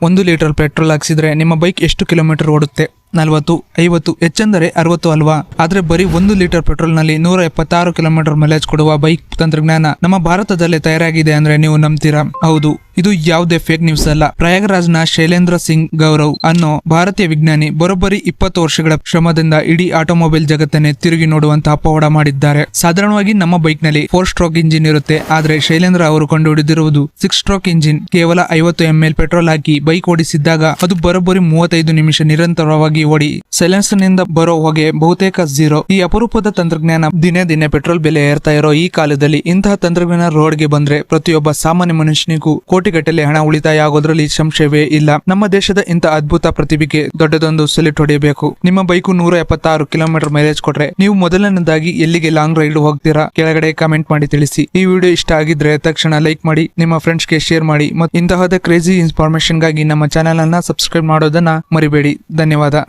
1 litre petrol ಹಾಕ್ಸಿದ್ರೆ ನಿಮ್ಮ bike ಎಷ್ಟು kilometre ಓಡುತ್ತೆ? 40, 50, ಹೆಚ್ಚೆಂದರೆ 60 ಅಲ್ವಾ? ಆದ್ರೆ ಬರೀ 1 ಲೀಟರ್ ಪೆಟ್ರೋಲ್ ನಲ್ಲಿ 176 ಕಿಲೋಮೀಟರ್ ಮೈಲೇಜ್ ಕೊಡುವ ಬೈಕ್ ತಂತ್ರಜ್ಞಾನ ನಮ್ಮ ಭಾರತದಲ್ಲೇ ತಯಾರಾಗಿದೆ ಅಂದ್ರೆ ನೀವು ನಂಬ್ತೀರಾ? ಹೌದು, ಇದು ಯಾವುದೇ ಫೇಕ್ ನ್ಯೂಸ್ ಅಲ್ಲ. ಪ್ರಯಾಗ್ರಾಜ್ನ ಶೈಲೇಂದ್ರ ಸಿಂಗ್ ಗೌರವ್ ಅನ್ನೋ ಭಾರತೀಯ ವಿಜ್ಞಾನಿ ಬರೋಬ್ಬರಿ 20 ವರ್ಷಗಳ ಶ್ರಮದಿಂದ ಇಡೀ ಆಟೋಮೊಬೈಲ್ ಜಗತ್ತನ್ನೇ ತಿರುಗಿ ನೋಡುವಂತಹ ಪವಾಡ ಮಾಡಿದ್ದಾರೆ. ಸಾಧಾರಣವಾಗಿ ನಮ್ಮ ಬೈಕ್ ನಲ್ಲಿ 4 ಸ್ಟ್ರೋಕ್ ಇಂಜಿನ್ ಇರುತ್ತೆ, ಆದ್ರೆ ಶೈಲೇಂದ್ರ ಅವರು ಕಂಡುಹಿಡಿದಿರುವುದು 6 ಸ್ಟ್ರೋಕ್ ಇಂಜಿನ್. ಕೇವಲ 50 ml ಪೆಟ್ರೋಲ್ ಹಾಕಿ ಬೈಕ್ ಓಡಿಸಿದ್ದಾಗ ಅದು ಬರೋಬ್ಬರಿ 35 ನಿಮಿಷ ನಿರಂತರವಾಗಿ ಓಡಿ ಸೈಲೆನ್ಸರ್ ನಿಂದ ಬರೋ ಹೊಗೆ ಬಹುತೇಕ 0. ಈ ಅಪರೂಪದ ತಂತ್ರಜ್ಞಾನ ದಿನೇ ದಿನೇ ಪೆಟ್ರೋಲ್ ಬೆಲೆ ಏರ್ತಾ ಇರೋ ಈ ಕಾಲದಲ್ಲಿ ಇಂತಹ ತಂತ್ರಜ್ಞಾನ ರೋಡ್ಗೆ ಬಂದ್ರೆ ಪ್ರತಿಯೊಬ್ಬ ಸಾಮಾನ್ಯ ಮನುಷ್ಯನಿಗೂ ಕೋಟಿಗಟ್ಟಲೆ ಹಣ ಉಳಿತಾಯ ಆಗೋದ್ರಲ್ಲಿ ಸಂಶಯವೇ ಇಲ್ಲ. ನಮ್ಮ ದೇಶದ ಇಂಥ ಅದ್ಭುತ ಪ್ರತಿಭೆಗೆ ದೊಡ್ಡದೊಂದು ಸೆಲ್ಯೂಟ್ ಹೊಡೆಯಬೇಕು. ನಿಮ್ಮ ಬೈಕು 176 ಕಿಲೋಮೀಟರ್ ಮೈಲೇಜ್ ಕೊಟ್ರೆ ನೀವು ಮೊದಲನೇದಾಗಿ ಎಲ್ಲಿಗೆ ಲಾಂಗ್ ರೈಡ್ ಹೋಗ್ತೀರಾ? ಕೆಳಗಡೆ ಕಾಮೆಂಟ್ ಮಾಡಿ ತಿಳಿಸಿ. ಈ ವಿಡಿಯೋ ಇಷ್ಟ ಆಗಿದ್ರೆ ತಕ್ಷಣ ಲೈಕ್ ಮಾಡಿ, ನಿಮ್ಮ ಫ್ರೆಂಡ್ಸ್ಗೆ ಶೇರ್ ಮಾಡಿ ಮತ್ತು ಇಂತಹದೇ ಕ್ರೇಜಿ ಇನ್ಫಾರ್ಮೇಶನ್ ಗಾಗಿ ನಮ್ಮ ಚಾನೆಲ್ ಅನ್ನ ಸಬ್ಸ್ಕ್ರೈಬ್ ಮಾಡೋದನ್ನ ಮರಿಬೇಡಿ. ಧನ್ಯವಾದ.